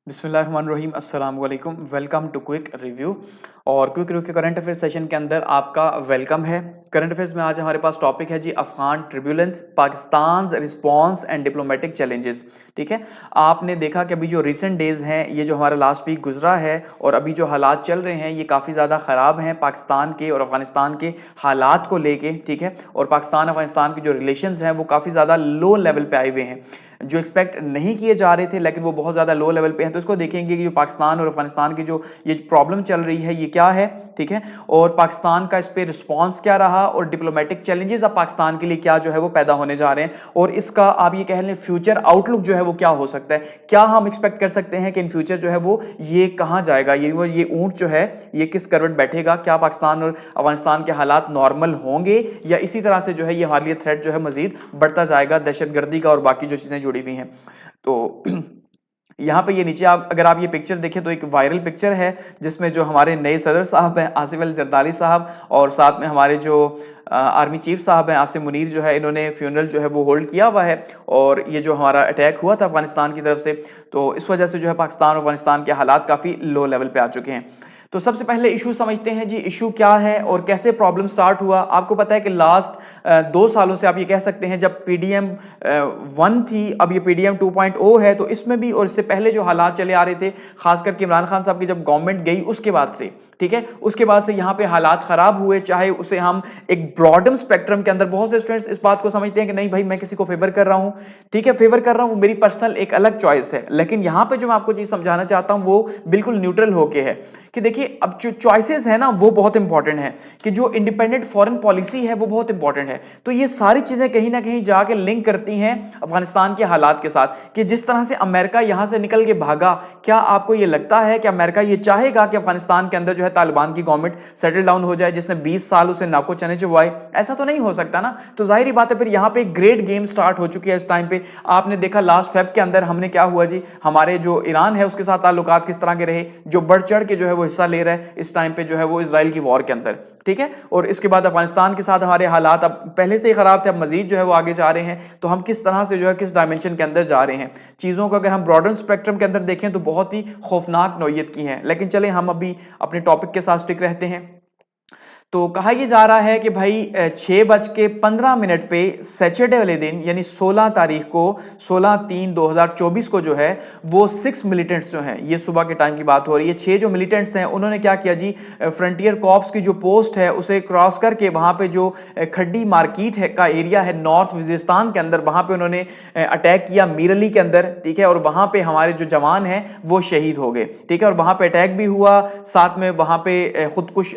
बिस्मिल्लाहिर्रहमानिर्रहीम अस्सलाम वालेकुम वेलकम टू क्विक रिव्यू। और क्विक रिव्यू के करंट अफेयर्स सेशन के अंदर आपका वेलकम है। करंट अफेयर्स में आज हमारे पास टॉपिक है जी Afghan turbulence, Pakistan response and diplomatic challenges. ठीक है, आपने देखा कि अभी जो रिसेंट डेज हैं, ये जो हमारा लास्ट वीक गुजरा है और अभी जो हालात चल रहे हैं ये काफ़ी ज़्यादा ख़राब हैं पाकिस्तान के और अफगानिस्तान के हालात को लेके। ठीक है, और पाकिस्तान अफगानिस्तान के जो रिलेशंस हैं वो काफ़ी ज़्यादा लो लेवल पे आए हुए हैं, जो एक्सपेक्ट नहीं किए जा रहे थे लेकिन वो बहुत ज़्यादा लो लेवल पे हैं। तो इसको देखेंगे कि जो पाकिस्तान और अफगानिस्तान की जो ये प्रॉब्लम चल रही है ये क्या है। ठीक है, और पाकिस्तान का इस पे रिस्पांस क्या रहा और डिप्लोमेटिक चैलेंजेस अब पाकिस्तान के लिए क्या जो है वो पैदा होने जा रहे हैं, और इसका आप ये कह लें फ्यूचर आउटलुक जो है वो क्या हो सकता है। क्या हम एक्सपेक्ट कर सकते हैं कि इन फ्यूचर जो है वो ये कहाँ जाएगा, ये ऊंट जो है ये किस करवट बैठेगा। क्या पाकिस्तान और अफगानिस्तान के हालात नॉर्मल होंगे या इसी तरह से जो है ये हालिया थ्रेट जो है मजीद बढ़ता जाएगा, दहशतगर्दी का और बाकी जो चीज़ें जुड़ी हुई हैं। तो यहाँ पे ये नीचे आप अगर आप ये पिक्चर देखें तो एक वायरल पिक्चर है जिसमें जो हमारे नए सदर साहब हैं आसिफ अली जरदारी साहब और साथ में हमारे जो आर्मी चीफ साहब हैं आसिम मुनीर, जो है इन्होंने फ्यूनरल जो है वो होल्ड किया हुआ है। और ये जो हमारा अटैक हुआ था अफगानिस्तान की तरफ से, तो इस वजह से जो है पाकिस्तान और अफगानिस्तान के हालात काफ़ी लो लेवल पे आ चुके हैं। तो सबसे पहले इशू समझते हैं जी, इशू क्या है और कैसे प्रॉब्लम स्टार्ट हुआ। आपको पता है कि लास्ट 2 सालों से आप ये कह सकते हैं जब पीडीएम 1 थी, अब ये पीडीएम 2.0 है, तो इसमें भी और इससे पहले जो हालात चले आ रहे थे, खासकर कि इमरान खान साहब की जब गवर्नमेंट गई उसके बाद से, ठीक है, उसके बाद से यहाँ पे हालात खराब हुए। चाहे उसे हम एक ब्रॉडम स्पेक्ट्रम के अंदर, बहुत से स्टूडेंट्स इस बात को समझते हैं कि नहीं भाई मैं किसी को फेवर कर रहा हूँ, ठीक है, फेवर कर रहा हूँ, वो मेरी पर्सनल एक अलग चॉइस है। लेकिन यहाँ पे जो मैं आपको चीज समझाना चाहता हूँ वो बिल्कुल न्यूट्रल होके है कि देखिए अब जो चॉइसेस है ना वो बहुत इंपॉर्टेंट है, कि जो इंडिपेंडेंट फॉरेन पॉलिसी है वो बहुत इंपॉर्टेंट है। तो ये सारी चीजें कहीं ना कहीं जाके लिंक करती हैं अफगानिस्तान के हालात के साथ, कि जिस तरह से अमेरिका यहां से निकल के भागा, क्या आपको ये लगता है कि अमेरिका ये चाहेगा कि अफगानिस्तान के अंदर जो है तालिबान की गवर्नमेंट सेटल डाउन हो जाए, जिसने 20 साल उसे नाको चने चुबाए? ऐसा तो नहीं हो सकता ना। तो जाहिर बात है फिर यहाँ पे ग्रेट गेम स्टार्ट हो चुकी है इस टाइम पे। आपने देखा लास्ट फेब के अंदर हमने क्या हुआ जी, हमारे जो ईरान है उसके साथ ताल्लुकात किस तरह के रहे, जो बढ़ चढ़ के जो है वो हिस्सा ले रहा है इस टाइम पे जो है वो इजराइल की वॉर के अंदर। ठीक है, और इसके बाद अफगानिस्तान के साथ हमारे हालात अब पहले से ही खराब थे, अब मजीद जो है वो आगे जा रहे हैं। तो हम किस तरह से जो है किस डायमेंशन के अंदर जा रहे हैं चीजों को, अगर हम ब्रॉडर स्पेक्ट्रम के अंदर देखें तो बहुत ही खौफनाक नौयत की हैं। लेकिन चले हम अभी अपने टॉपिक के साथ स्टिक रहते हैं। तो कहा यह जा रहा है कि भाई 6:15 पे सैटरडे वाले दिन यानी 16 तारीख को, 16/3/2024 को जो है वो 6 मिलिटेंट्स जो हैं, ये सुबह के टाइम की बात हो रही है, 6 जो मिलिटेंट्स हैं उन्होंने क्या किया जी, फ्रंटियर कॉर्प्स की जो पोस्ट है उसे क्रॉस करके वहां पे जो खड्डी मार्केट है का एरिया है नॉर्थ वजीरिस्तान के अंदर, वहां पे उन्होंने अटैक किया मीर अली के अंदर। ठीक है, और वहां पे हमारे जो जवान हैं वो शहीद हो गए। ठीक है, और वहां पे अटैक भी हुआ, साथ में वहां पे खुदकुश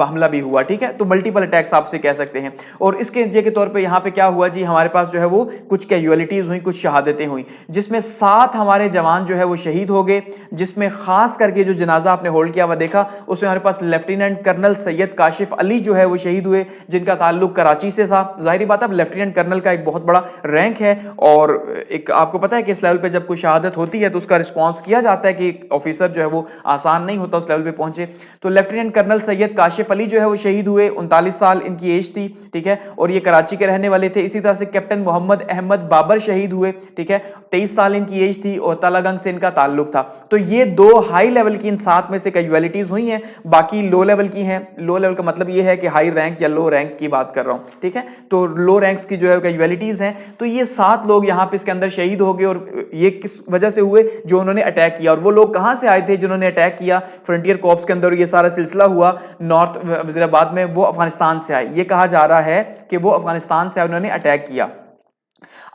हमला भी हुआ। ठीक है, तो मल्टीपल अटैक्स आपसे कह सकते हैं। और इसके नतीजे के तौर पे यहाँ पे क्या हुआ जी, हमारे पास जो है वो कुछ कैजुअलिटीज हुई, कुछ शहादतें हुई, जिसमें 7 हमारे जवान जो है वो शहीद हो गए। जिसमें खास करके जो जनाजा आपने होल्ड किया हुआ देखा उसमें हमारे पास लेफ्टिनेंट कर्नल सैयद काशिफ अली जो है वो शहीद हुए, जिनका ताल्लुक कराची से था। जाहिर बात है लेफ्टिनेंट कर्नल का एक बहुत बड़ा रैंक है, और एक आपको पता है कि इस लेवल पे जब कोई शहादत होती है तो उसका रिस्पॉन्स किया जाता है कि एक ऑफिसर जो है वो आसान नहीं होता उस लेवल पे पहुंचे। तो लेफ्टिनेंट कर्नल सैयद काशिफ अली जो है वो शहीद हुए, 39 साल इनकी एज थी। ठीक है, और ये कराची के रहने वाले थे। इसी तरह से कैप्टन मोहम्मद अहमद बाबर शहीद हुए। ठीक है, 23 साल इनकी एज थी और तलागंग से इनका ताल्लुक था। तो ये 2 हाई लेवल की इन 7 में से कैजुअलिटीज हुई हैं, बाकी लो लेवल की हैं। लो लेवल का मतलब ये है कि हाई रैंक या लो रैंक की बात कर रहा हूं। ठीक है, तो लो रैंक्स की जो है कैजुअलिटीज हैं। तो ये 7 लोग यहाँ पे इसके अंदर शहीद हो गए, और ये किस वजह से हुए, जो उन्होंने अटैक किया। और वो लोग कहां से आए थे जिन्होंने अटैक किया फ्रंटियर कॉर्प्स के अंदर, ये सारा सिलसिला हुआ नॉर्थ वजीराबाद में, वो अफगानिस्तान से आए। ये कहा जा रहा है कि वो अफगानिस्तान से आए, उन्होंने अटैक किया।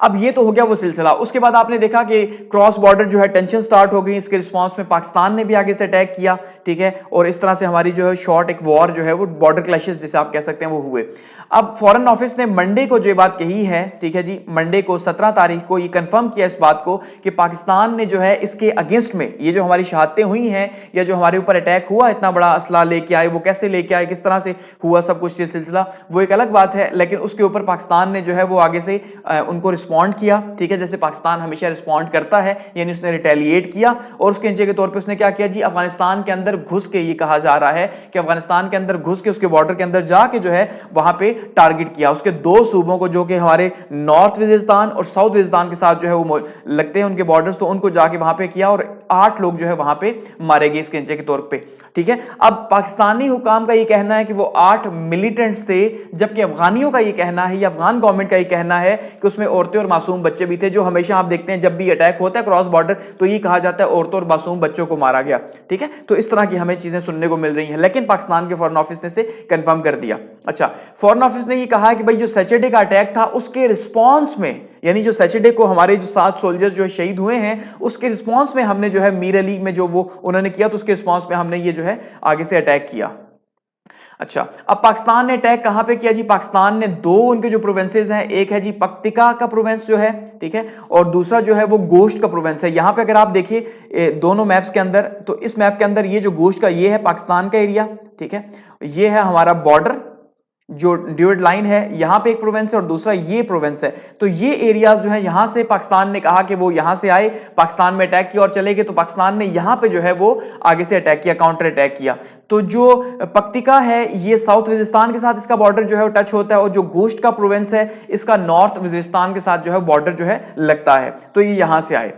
अब ये तो हो गया वो सिलसिला। उसके बाद आपने देखा कि क्रॉस बॉर्डर जो है टेंशन स्टार्ट हो गई। इसके रिस्पांस में पाकिस्तान ने भी आगे से अटैक किया। ठीक है, और इस तरह से हमारी जो है शॉर्ट एक वॉर जो है वो बॉर्डर क्लैशेस जिसे आप कह सकते हैं वो हुए। अब फॉरेन ऑफिस ने मंडे को जो बात कही है, ठीक है जी, मंडे को 17 तारीख को ये कंफर्म किया इस बात को कि पाकिस्तान ने जो है इसके अगेंस्ट में ये जो हमारी शहादतें हुई हैं या जो हमारे ऊपर अटैक हुआ, इतना बड़ा असला लेके आए, वो कैसे लेके आए, किस तरह से हुआ, सब कुछ ये सिलसिला वो एक अलग बात है। लेकिन उसके ऊपर पाकिस्तान ने जो है वो आगे से उनको रिस्पॉन्ड किया, ठीक है, जैसे पाकिस्तान हमेशा रिस्पॉन्ड करता है, यानी उसने रिटेलिएट किया और उसके नतीजे के तौर पे उसने क्या किया जी, अफगानिस्तान के अंदर घुस के, ये कहा जा रहा है कि अफगानिस्तान के अंदर घुस के उसके बॉर्डर के अंदर जाके जो है वहां पे टारगेट किया उसके दो सूबों को, जो कि हमारे नॉर्थ वजीरिस्तान और साउथ वजीरिस्तान के साथ जो है वो लगते हैं उनके बॉर्डर्स, तो उनको जाके वहां पे किया और 8 लोग जो है वहां पे मारे गए इसके नतीजे के तौर पे, ठीक है। अब पाकिस्तानी हुकाम का ये कहना है कि वो 8 मिलिटेंट्स थे, जबकि अफगानियों का ये कहना है या अफगान गवर्नमेंट का ये कहना है कि उसमें औरतें और मासूम बच्चे भी थे, जो हमेशा आप देखते हैं जब भी अटैक होता है क्रॉस बॉर्डर तो ये कहा जाता है औरतों और मासूम बच्चों को मारा गया, ठीक है। तो इस तरह की हमें चीजें सुनने को मिल रही हैं, लेकिन पाकिस्तान के फॉरेन ऑफिस ने से कंफर्म कर दिया। अच्छा, फॉरेन ऑफिस ने ये कहा कि भाई जो सैटरडे का अटैक था उसके रिस्पॉन्स में, यानी जो सैटरडे को हमारे जो 7 सोल्जर्स जो शहीद हुए हैं उसके रिस्पॉन्स में हमने जो है मीर अली में जो वो उन्होंने किया, तो उसके रिस्पॉन्स में हमने ये जो है आगे से अटैक किया। अच्छा, अब पाकिस्तान ने अटैक कहां पे किया जी, पाकिस्तान ने दो उनके जो प्रोविंसेस हैं, एक है जी पक्तिका का प्रोविंस जो है, ठीक है, और दूसरा जो है वो गोश्त का प्रोविंस है। यहां पे अगर आप देखिए दोनों मैप्स के अंदर, तो इस मैप के अंदर ये जो गोश्त का ये है पाकिस्तान का एरिया, ठीक है, ये है हमारा बॉर्डर जो ड्यूड लाइन है, यहां पे एक प्रोविंस है और दूसरा ये प्रोविंस है। तो ये एरियाज जो है यहां से पाकिस्तान ने कहा कि वो यहां से आए, पाकिस्तान में अटैक किया और चले गए, तो पाकिस्तान ने यहां पे जो है वो आगे से अटैक किया, काउंटर अटैक किया। तो जो पक्तिका है ये साउथ वजीरिस्तान के साथ इसका बॉर्डर जो है वो टच होता है, और जो गोश्त का प्रोविंस है इसका नॉर्थ वजीरिस्तान के साथ जो है बॉर्डर जो है लगता है, तो ये यहां से आए।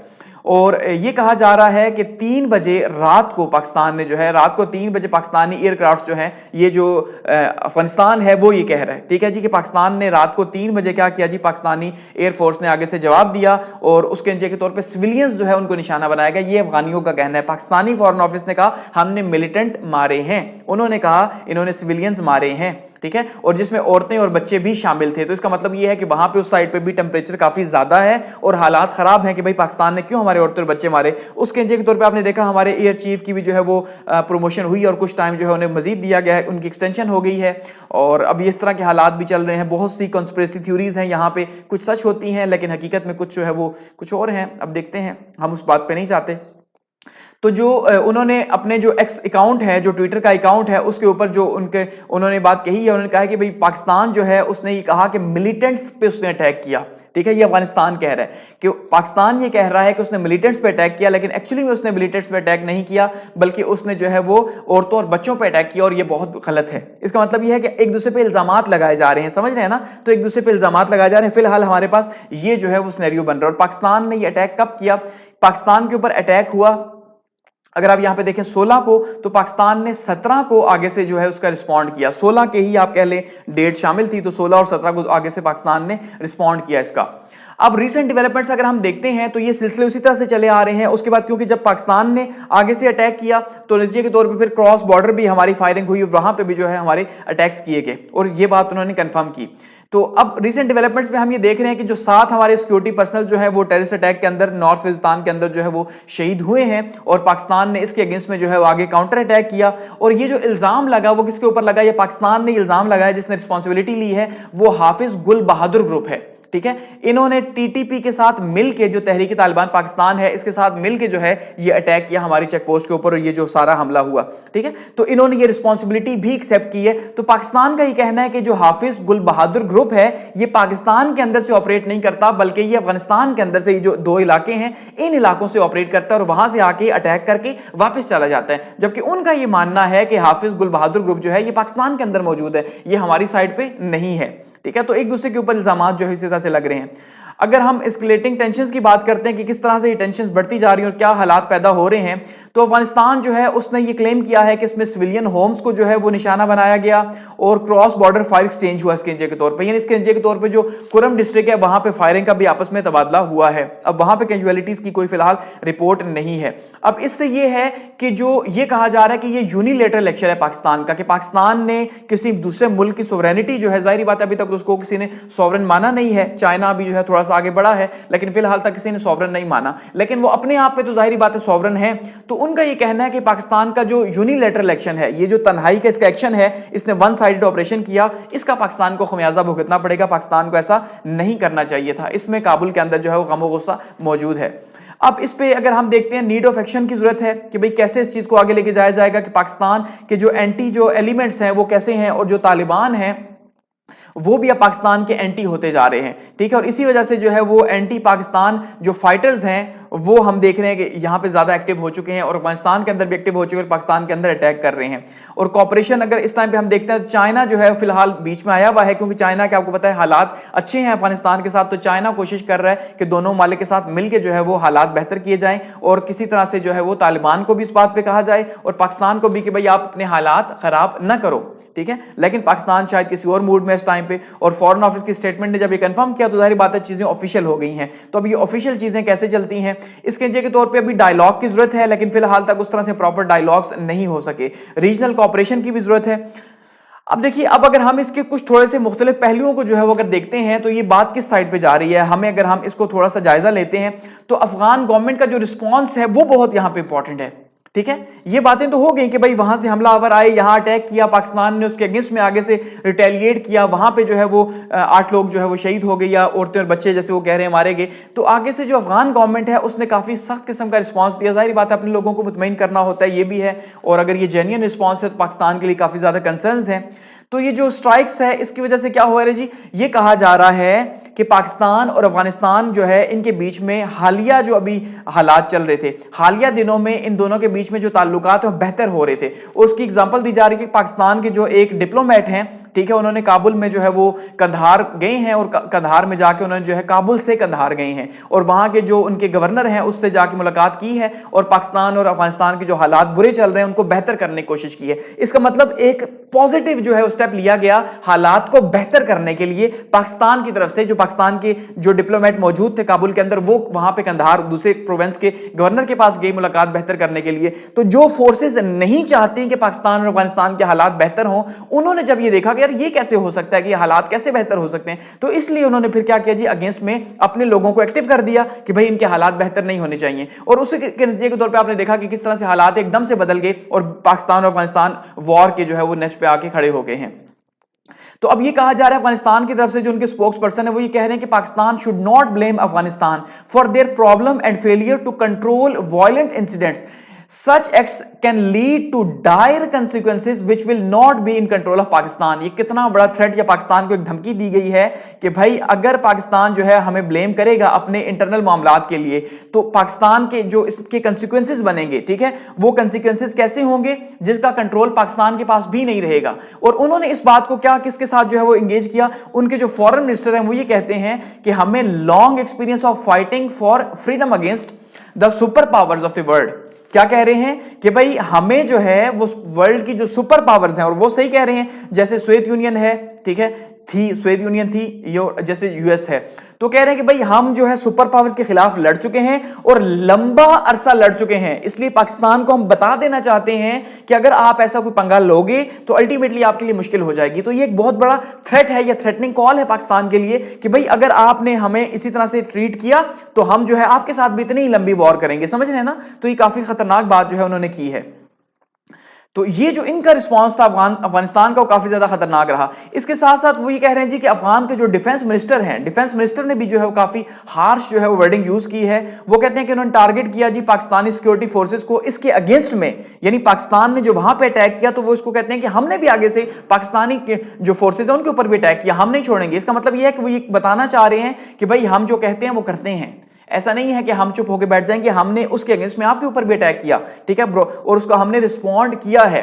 और ये कहा जा रहा है कि 3 बजे रात को पाकिस्तान ने जो है, रात को 3 बजे पाकिस्तानी एयरक्राफ्ट जो है, ये जो अफगानिस्तान है वो ये कह रहा है, ठीक है जी, कि पाकिस्तान ने रात को 3 बजे क्या किया जी, पाकिस्तानी एयरफोर्स ने आगे से जवाब दिया और उसके नतीजे के तौर पे सिविलियंस जो है उनको निशाना बनाया गया। ये अफगानियों का कहना है। पाकिस्तानी फॉरेन ऑफिस ने कहा हमने मिलिटेंट मारे हैं, उन्होंने कहा इन्होंने सिविलियंस मारे हैं, ठीक है, और जिसमें औरतें और बच्चे भी शामिल थे। तो इसका मतलब यह है कि वहां पे उस साइड पे भी टेंपरेचर काफी ज्यादा है और हालात खराब हैं कि भाई पाकिस्तान ने क्यों हमारे औरतें और बच्चे मारे। उसके नतीजे के तौर पे आपने देखा हमारे एयर चीफ की भी जो है वो प्रमोशन हुई और कुछ टाइम जो है उन्हें मजीद दिया गया है, उनकी एक्सटेंशन हो गई है। और अब इस तरह के हालात भी चल रहे हैं, बहुत सी कॉन्स्पिरेसी थ्योरीज हैं यहाँ पे, कुछ सच होती हैं लेकिन हकीकत में कुछ जो है वो कुछ और हैं। अब देखते हैं, हम उस बात पे नहीं जाते। तो जो उन्होंने अपने जो एक्स अकाउंट है, जो ट्विटर का अकाउंट है, उसके ऊपर जो उन्होंने बात कही है, उन्होंने कहा कि भाई पाकिस्तान जो है उसने ये कहा कि मिलिटेंट्स पे उसने अटैक किया, ठीक है, ये अफगानिस्तान कह रहा है कि पाकिस्तान ये कह रहा है कि उसने मिलिटेंट्स पे अटैक किया, लेकिन एक्चुअली में उसने मिलिटेंट्स पे अटैक नहीं किया, बल्कि उसने जो है वो औरतों और बच्चों पे अटैक किया, और ये बहुत गलत है। इसका मतलब ये है कि एक दूसरे पे इल्जामात लगाए जा रहे हैं, समझ रहे हैं ना, तो एक दूसरे पे इल्जामात लगाए जा रहे हैं। फिलहाल हमारे पास ये जो है वो सिनेरियो बन रहा है। और पाकिस्तान ने ये अटैक कब किया, पाकिस्तान के ऊपर अटैक हुआ अगर आप यहां पे देखें 16 को, तो पाकिस्तान ने 17 को आगे से जो है उसका रिस्पॉन्ड किया। 16 के ही आप कह लें डेट शामिल थी, तो 16 और 17 को आगे से पाकिस्तान ने रिस्पॉन्ड किया इसका। अब रीसेंट डेवलपमेंट्स अगर हम देखते हैं तो ये सिलसिले उसी तरह से चले आ रहे हैं। उसके बाद क्योंकि जब पाकिस्तान ने आगे से अटैक किया तो नतीजे के तौर पे फिर क्रॉस बॉर्डर भी हमारी फायरिंग हुई, वहां पे भी जो है हमारे अटैक्स किए गए, और ये बात उन्होंने कंफर्म की। तो अब रिसेंट डेवलपमेंट्स में हम ये देख रहे हैं कि जो 7 हमारे सिक्योरिटी पर्सनल जो है वो टेररिस्ट अटैक के अंदर नॉर्थ वजीरिस्तान के अंदर जो है वो शहीद हुए हैं, और पाकिस्तान ने इसके अगेंस्ट में जो है वो आगे काउंटर अटैक किया। और ये जो इल्जाम लगा वो किसके ऊपर लगा, ये पाकिस्तान ने इल्जाम लगाया, जिसने रिस्पॉन्सिबिलिटी ली है वो हाफिज गुल बहादुर ग्रुप है, ठीक है। इन्होंने टीटीपी के साथ मिलके, जो तहरीक तालिबान पाकिस्तान है इसके साथ मिलके जो है ये अटैक किया हमारी चेक पोस्ट के ऊपर, और ये जो सारा हमला हुआ, ठीक है, तो इन्होंने ये रिस्पांसिबिलिटी भी एक्सेप्ट की है। तो पाकिस्तान का ये कहना है कि जो हाफिज गुल बहादुर ग्रुप है ये पाकिस्तान के अंदर से ऑपरेट नहीं करता, बल्कि ये अफगानिस्तान के अंदर से, ये जो 2 इलाके हैं इन इलाकों से ऑपरेट करता है और वहां से आके अटैक करके वापस चला जाता है। जबकि उनका ये मानना है कि हाफिज गुल बहादुर ग्रुप जो है ये पाकिस्तान के अंदर मौजूद है, ये हमारी साइड पे नहीं है, ठीक है। तो एक दूसरे के ऊपर इल्जाम जो है इसी तरह से लग रहे हैं। अगर हम एस्केलेटिंग टेंशंस की बात करते हैं कि किस तरह से ये टेंशंस बढ़ती जा रही हैं और क्या हालात पैदा हो रहे हैं, तो अफगानिस्तान जो है उसने ये क्लेम किया है कि इसमें सिविलियन होम्स को जो है वो निशाना बनाया गया और क्रॉस बॉर्डर फायर एक्सचेंज हुआ इसके नतीजे के तौर पे, यानी इसके नतीजे के तौर पे जो कुरम डिस्ट्रिक्ट है वहां पे फायरिंग का भी आपस में तबादला हुआ है। अब वहां पे कैजुअलिटीज की कोई फिलहाल रिपोर्ट नहीं है। अब इससे ये है कि जो ये कहा जा रहा है कि ये यूनिलेटरल एक्शन है पाकिस्तान का, कि पाकिस्तान ने किसी दूसरे मुल्क की सोवरेनिटी जो है, जाहिर बात है अभी तक उसको किसी ने सॉवरन माना नहीं है, चाइना भी जो है थोड़ा आगे बढ़ा है, लेकिन फिलहाल तक किसी ने सॉवरन नहीं माना, लेकिन वो अपने आप पे तो जाहिर बात है सॉवरन है। तो उनका ये कहना है कि पाकिस्तान का जो यूनिलैटरल एक्शन है, ये जो तन्हाई का इसका एक्शन है, इसने वन साइडेड ऑपरेशन किया, इसका पाकिस्तान को खमियाजा भुगतना पड़ेगा, पाकिस्तान को ऐसा नहीं करना चाहिए था। इसमें काबुल के अंदर जो है वो गम और गुस्सा मौजूद है। अब इस पे अगर हम देखते हैं नीड ऑफ एक्शन की जरूरत है कि भाई कैसे इस चीज को आगे लेके जाया जाएगा, कि पाकिस्तान के जो एंटी जो एलिमेंट्स हैं वो कैसे हैं, और जो तालिबान हैं वो भी अब पाकिस्तान के एंटी होते जा रहे हैं, ठीक है। और इसी वजह से जो है वो एंटी पाकिस्तान जो फाइटर्स हैं वो हम देख रहे हैं कि यहां पे ज्यादा एक्टिव हो चुके हैं और अफगानिस्तान के अंदर भी एक्टिव हो चुके हैं, पाकिस्तान के अंदर अटैक कर रहे हैं। और कॉपरेशन अगर इस टाइम पे हम देखते हैं तो चाइना जो है फिलहाल बीच में आया हुआ है, क्योंकि चाइना के आपको पता है हालात अच्छे हैं अफगानिस्तान के साथ, तो चाइना कोशिश कर रहा है कि दोनों मालिक के साथ मिलकर जो है वो हालात बेहतर किए जाएं और किसी तरह से जो है वो तालिबान को भी इस बात पे कहा जाए और पाकिस्तान को भी कि भाई आप अपने हालात खराब ना करो, ठीक है। लेकिन पाकिस्तान शायद किसी और मूड में इस टाइम पे, और फॉरेन ऑफिस की स्टेटमेंट ने जब ये कंफर्म किया तो जाहिर बात है चीजें ऑफिशियल हो गई हैं। तो अब ये ऑफिशियल चीजें कैसे चलती हैं, इसके के तौर पे अभी डायलॉग की जरूरत है, लेकिन फिलहाल तक उस तरह से प्रॉपर डायलॉग्स नहीं हो सके। रीजनल कॉपरेशन की भी जरूरत है। अब देखिए, अब अगर हम इसके कुछ थोड़े से मुख्तलिफ पहलुओं को जो है वो अगर देखते हैं तो ये बात किस साइड पे जा रही है, हमें अगर हम इसको थोड़ा सा जायजा लेते हैं तो अफगान गवर्नमेंट का जो रिस्पॉन्स है वो बहुत यहां पे इंपॉर्टेंट है, ठीक है। ये बातें तो हो गई कि भाई वहां से हमलावर आए, यहां अटैक किया, पाकिस्तान ने उसके अगेंस्ट में आगे से रिटेलिएट किया, वहां पे जो है वो 8 लोग जो है वो शहीद हो गए या औरतें और बच्चे जैसे वो कह रहे हैं मारे गए। तो आगे से जो अफगान गवर्नमेंट है उसने काफी सख्त किस्म का रिस्पांस दिया। जाहिर बात है अपने लोगों को मुतमईन करना होता है, ये भी है, और अगर ये जेन्युइन रिस्पांस है तो पाकिस्तान के लिए काफी ज्यादा कंसर्न्स हैं। तो ये जो स्ट्राइक्स है इसकी वजह से क्या हुआ है जी, ये कहा जा रहा है कि पाकिस्तान और अफगानिस्तान जो है इनके बीच में हालिया जो अभी हालात चल रहे थे, हालिया दिनों में इन दोनों के बीच में जो ताल्लुकात है बेहतर हो रहे थे। उसकी एग्जांपल दी जा रही है कि पाकिस्तान के जो एक डिप्लोमेट हैं, ठीक है, उन्होंने काबुल में जो है वो कंधार गए हैं और कंधार में जाके उन्होंने जो है काबुल से कंधार गए हैं और वहां के जो उनके गवर्नर हैं उससे जाके मुलाकात की है और पाकिस्तान और अफगानिस्तान के जो हालात बुरे चल रहे हैं उनको बेहतर करने की कोशिश की है। इसका मतलब एक पॉजिटिव जो है स्टेप लिया गया हालात को बेहतर करने के लिए पाकिस्तान की तरफ से। जो पाकिस्तान के जो डिप्लोमेट मौजूद थे काबुल के अंदर, वो वहां पे कंधार दूसरे प्रोविंस के गवर्नर के पास गए मुलाकात बेहतर करने के लिए। तो जो फोर्सेस नहीं चाहती कि पाकिस्तान और अफगानिस्तान के हालात बेहतर हों, उन्होंने जब ये देखा कि यार ये कैसे हो सकता है कि ये हालात कैसे बेहतर हो सकते हैं, तो इसलिए उन्होंने फिर क्या किया जी, अगेंस्ट में अपने लोगों को एक्टिव कर दिया कि भाई इनके हालात बेहतर नहीं होने चाहिए। और उसी के नतीजे के तौर पे आपने देखा कि किस तरह से हालात एकदम से बदल गए और पाकिस्तान और अफगानिस्तान वॉर के जो है वो नेच पे आके खड़े हो गए हैं। तो अब ये कहा जा रहा है अफगानिस्तान की तरफ से जो उनके स्पोक्स पर्सन है वो ये कह रहे हैं कि Pakistan should not blame Afghanistan for their problem and failure to control violent incidents. Such acts can lead to dire consequences which will not be in control of Pakistan। ये कितना बड़ा थ्रेट या पाकिस्तान को एक धमकी दी गई है कि भाई अगर पाकिस्तान जो है हमें ब्लेम करेगा अपने इंटरनल मामलात के लिए तो पाकिस्तान के जो इसके कंसिक्वेंसेस बनेंगे, ठीक है, वो कंसिक्वेंसेस कैसे होंगे जिसका कंट्रोल पाकिस्तान के पास भी नहीं रहेगा। और उन्होंने इस बात को क्या किसके साथ जो है वो एंगेज किया, उनके जो फॉरेन मिनिस्टर हैं वो ये कहते हैं कि हमें long experience of fighting for freedom against the super powers of the world. क्या कह रहे हैं कि भाई हमें जो है वो वर्ल्ड की जो सुपर पावर्स हैं, और वो सही कह रहे हैं, जैसे सोवियत यूनियन है, ठीक है, थी सोवियत यूनियन थी, यो जैसे यूएस है, तो कह रहे हैं कि भाई हम जो है सुपर पावर्स के खिलाफ लड़ चुके हैं और लंबा अरसा लड़ चुके हैं, इसलिए पाकिस्तान को हम बता देना चाहते हैं कि अगर आप ऐसा कोई पंगा लोगे तो अल्टीमेटली आपके लिए मुश्किल हो जाएगी। तो ये एक बहुत बड़ा थ्रेट है, यह थ्रेटनिंग कॉल है पाकिस्तान के लिए कि भाई अगर आपने हमें इसी तरह से ट्रीट किया तो हम जो है आपके साथ भी इतनी लंबी वॉर करेंगे, समझ रहे हैं ना। तो ये काफी खतरनाक बात जो है उन्होंने की है। तो ये जो इनका रिस्पांस था अफगानिस्तान का वो काफी ज्यादा खतरनाक रहा। इसके साथ साथ वो ये कह रहे हैं जी कि अफगान के जो डिफेंस मिनिस्टर हैं, डिफेंस मिनिस्टर ने भी जो है वो काफी हार्श जो है वो वर्डिंग यूज की है। वो कहते हैं कि उन्होंने टारगेट किया जी पाकिस्तानी सिक्योरिटी फोर्सेस को इसके अगेंस्ट में, यानी पाकिस्तान ने जो वहां पे अटैक किया तो वो इसको कहते हैं कि हमने भी आगे से पाकिस्तानी के जो फोर्सेज है उनके ऊपर भी अटैक किया, हम नहीं छोड़ेंगे। इसका मतलब ये है कि वो ये बताना चाह रहे हैं कि भाई हम जो कहते हैं वो करते हैं, ऐसा नहीं है कि हम चुप होकर बैठ जाएंगे, हमने उसके अगेंस्ट में आपके ऊपर भी अटैक किया, ठीक है ब्रो, और उसको हमने रिस्पॉन्ड किया है।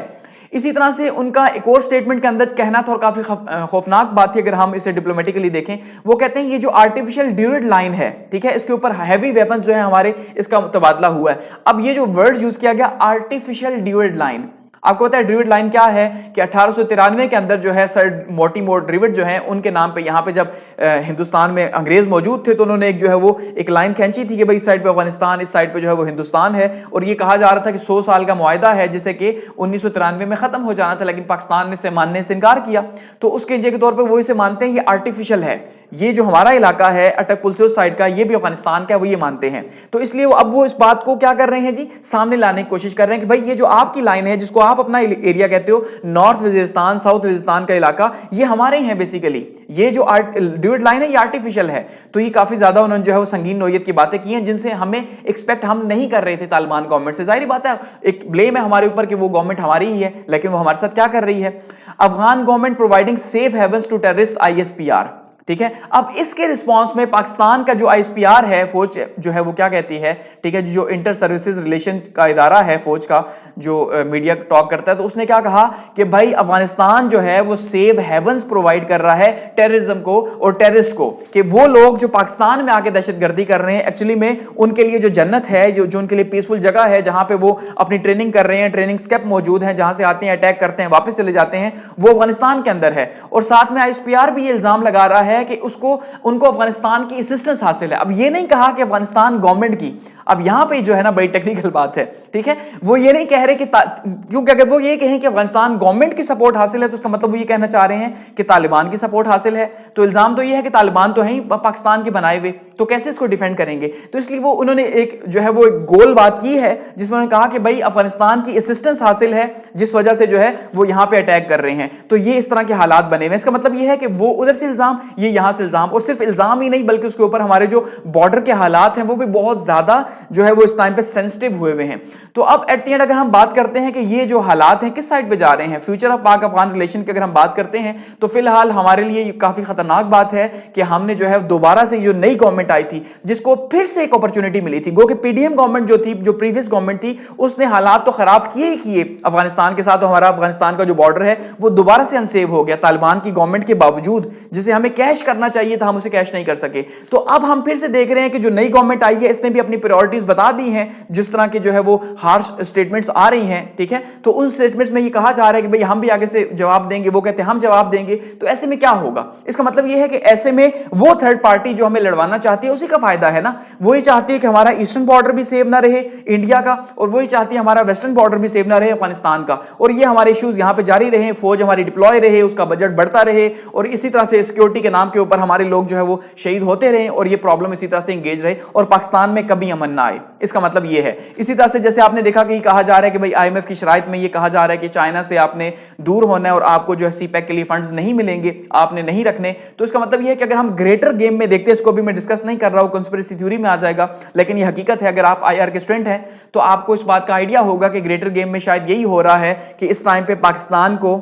इसी तरह से उनका एक और स्टेटमेंट के अंदर कहना था और काफी खौफनाक बात थी अगर हम इसे डिप्लोमेटिकली देखें। वो कहते हैं ये जो आर्टिफिशियल ड्यूरेड लाइन है, ठीक है, इसके ऊपर हैवी वेपन जो है हमारे, इसका तबादला हुआ है। अब ये जो वर्ड यूज किया गया आर्टिफिशियल ड्यूरेड लाइन, आपको पता है ड्रिवेट लाइन क्या है कि 1893 के अंदर जो है सर मोर्टिमर ड्रिवेट जो है उनके नाम पे यहाँ पे जब हिंदुस्तान में अंग्रेज मौजूद थे तो उन्होंने एक जो है वो एक लाइन खींची थी कि भाई इस साइड पे अफगानिस्तान, इस साइड पे जो है वो हिंदुस्तान है। और ये कहा जा रहा था कि 100 साल का मुआहदा है जिसे कि 1993 में खत्म हो जाना था, लेकिन पाकिस्तान ने इसे मानने से इनकार किया। तो उसके के तौर पर वो इसे मानते हैं ये आर्टिफिशियल है, ये जो हमारा इलाका है अटक पुलसियों साइड का, ये भी अफगानिस्तान का है, वो ये मानते हैं। तो इसलिए अब वो इस बात को क्या कर रहे हैं जी, सामने लाने की कोशिश कर रहे हैं कि भाई ये जो आपकी लाइन है, जिसको आप अपना एरिया कहते हो, नॉर्थ वजीरिस्तान साउथ वजीरिस्तान का इलाका, ये हमारे ही है बेसिकली। ये जो ड्यूट लाइन है ये आर्टिफिशियल है। तो ये काफी ज्यादा उन्होंने जो है वो संगीन नौयत की बातें की हैं, जिनसे हमें एक्सपेक्ट हम नहीं कर रहे थे तालिबान गवर्नमेंट से। जाहिर बात है एक ब्लेम है हमारे ऊपर कि वो गवर्नमेंट हमारी ही है, लेकिन वो हमारे साथ क्या कर रही है। Afghan government providing safe havens to terrorist ISPR, ठीक है। अब इसके रिस्पांस में पाकिस्तान का जो ISPR है, फौज जो है वो क्या कहती है, ठीक है, जो इंटर सर्विसेज रिलेशन का इदारा है फौज का, जो मीडिया टॉक करता है, तो उसने क्या कहा कि भाई अफगानिस्तान जो है वो सेफ हेवंस प्रोवाइड कर रहा है टेररिज्म को और टेररिस्ट को, कि वो लोग जो पाकिस्तान में आके दहशतगर्दी कर रहे हैं, एक्चुअली में उनके लिए जो जन्नत है, जो उनके लिए पीसफुल जगह है, जहां पे वो अपनी ट्रेनिंग कर रहे हैं, ट्रेनिंग स्केप मौजूद है, जहां से आते हैं, अटैक करते हैं, वापस चले जाते हैं, वो अफगानिस्तान के अंदर है। और साथ में ISPR भी ये इल्जाम लगा रहा है कि उसको उनको अफगानिस्तान की असिस्टेंस हासिल है। अब ये नहीं कहा कि अफगानिस्तान गवर्नमेंट की, अब यहां पे जो है ना बड़ी टेक्निकल बात है, ठीक है, वो ये नहीं कह रहे कि क्योंकि अगर वो ये कहें कि अफगानिस्तान गवर्नमेंट की सपोर्ट हासिल है, तो उसका मतलब वो ये कहना चाह रहे हैं कि तालिबान की सपोर्ट हासिल है। तो इल्जाम तो ये है कि तालिबान तो है ही पाकिस्तान के बनाए हुए, तो कैसे इसको डिफेंड करेंगे। तो इसलिए वो उन्होंने एक जो है वो एक गोल बात की है, जिसमें उन्होंने कहा कि भाई अफगानिस्तान की असिस्टेंस हासिल है, जिस वजह से जो है वो यहां पे अटैक कर रहे हैं। तो ये इस तरह के हालात बने हुए। इसका मतलब ये है कि वो उधर से इल्जाम, ये यहां से इल्जाम, और सिर्फ इल्जाम ही नहीं बल्कि उसके ऊपर हमारे जो बॉर्डर के हालात हैं वो भी बहुत ज्यादा जो है वो इस टाइम पे सेंसिटिव हुए हुए हैं। तो अब एट द एंड अगर हम बात करते हैं कि ये जो हालात हैं किस साइड पे जा रहे हैं, फ्यूचर ऑफ पाक अफगान रिलेशन की अगर हम बात करते हैं, तो फिलहाल हमारे लिए काफी खतरनाक बात है कि हमने जो है दोबारा से जो नई गवर्नमेंट आई थी, जिसको फिर से एक अपॉर्चुनिटी मिली थी, गो कि PDM गवर्नमेंट जो थी, जो प्रीवियस गवर्नमेंट थी, उसने हालात तो खराब किए ही किए अफगानिस्तान के साथ। तो हमारा अफगानिस्तान का जो बॉर्डर है वो दोबारा से अनसेव हो गया तालिबान की गवर्नमेंट के बावजूद, जिसे हमें कैश करना चाहिए था, हम उसे कैश नहीं कर सके। तो अब हम फिर से देख रहे हैं कि जो नई गवर्नमेंट आई है, इसने भी अपनी प्रायोरिटीज बता दी हैं, जिस तरह के जो है वो हार्श स्टेटमेंट्स आ रही हैं, ठीक है। तो उन स्टेटमेंट्स में ये कहा जा रहा है कि भाई हम भी आगे से जवाब देंगे, वो कहते हैं हम जवाब देंगे। तो ऐसे में क्या होगा, इसका मतलब ये है कि ऐसे में वो थर्ड पार्टी जो हमें लड़वाना चाहती है उसी का फायदा है ना। वही चाहती है कि हमारा ईस्टर्न बॉर्डर भी सेव ना रहे इंडिया का, और वही चाहती है हमारा वेस्टर्न बॉर्डर भी सेव ना रहे अफगानिस्तान का, और ये हमारे इश्यूज यहां पे जारी रहे, फौज हमारी डिप्लॉय रहे, उसका बजट बढ़ता रहे, और इसी तरह से सिक्योरिटी के नाम के ऊपर हमारे लोग जो है वो शहीद होते रहे, और ये प्रॉब्लम इसी तरह से इंगेज रहे, और पाकिस्तान में कभी अमन ना आए। इसका मतलब ये है। इसी तरह से जैसे आपने देखा कि कहा जा रहा है कि भाई IMF की शराइत में ये कहा जा रहा है कि चाइना से आपने दूर होना है और आपको जो है CPEC के लिए फंड्स नहीं मिलेंगे, आपने नहीं रखने। तो इसका मतलब ये है कि अगर हम ग्रेटर गेम में देखते हैं, इसको भी मैं डिस्कस नहीं कर रहा हूं, कंस्पिरेसी थ्योरी में आ जाएगा, लेकिन ये हकीकत है। अगर आप IR के स्टूडेंट हैं तो आपको इस बात का आइडिया होगा कि ग्रेटर गेम में शायद यही हो रहा है कि इस टाइम पे पाकिस्तान को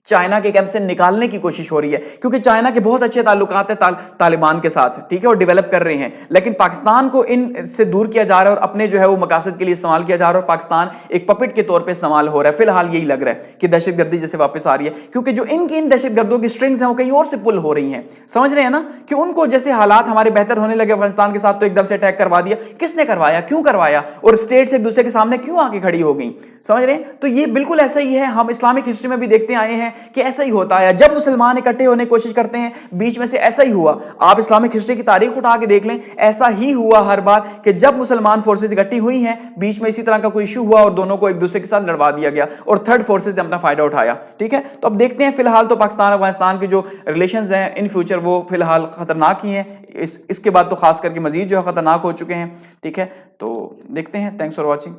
चाइना के कैंप से निकालने की कोशिश हो रही है, क्योंकि चाइना के बहुत अच्छे ताल्लुकात है तालिबान के साथ, ठीक है, और डेवलप कर रहे हैं, लेकिन पाकिस्तान को इन से दूर किया जा रहा है और अपने जो है वो मकासद के लिए इस्तेमाल किया जा रहा है, और पाकिस्तान एक पपेट के तौर पे इस्तेमाल हो रहा है। फिलहाल यही लग रहा है कि दहशतगर्दी जैसे वापस आ रही है, क्योंकि जो इन दहशतगर्दों की स्ट्रिंग्स हैं वो कहीं और से पुल हो रही हैं। समझ रहे हैं ना, कि उनको जैसे हालात हमारे बेहतर होने लगे अफगानिस्तान के साथ, तो एकदम से अटैक करवा दिया। किसने करवाया, क्यों करवाया, और स्टेट्स एक दूसरे के सामने क्यों आके खड़ी हो गई। समझ रहे हैं, तो ये बिल्कुल ऐसा ही है। हम इस्लामिक हिस्ट्री में भी देखते आए हैं कि ऐसा ही होता है, जब मुसलमान इकट्ठे होने की कोशिश करते हैं, बीच में से ऐसा ही हुआ। आप इस्लामिक हिस्ट्री की तारीख उठा के देख लें, ऐसा ही हुआ हर बार कि जब मुसलमान फोर्सेस इकट्ठी हुई हैं, बीच में इसी तरह का कोई इशू हुआ और दोनों को एक दूसरे के साथ लड़वा दिया गया, और थर्ड फोर्सेस ने अपना फायदा उठाया, ठीक है। तो अब देखते हैं, फिलहाल तो पाकिस्तान अफगानिस्तान के जो रिलेशंस हैं इन फ्यूचर वो फिलहाल खतरनाक ही हैं। इसके बाद तो खास करके मजीद जो है खतरनाक हो चुके हैं, ठीक है। तो देखते हैं। Thanks for watching.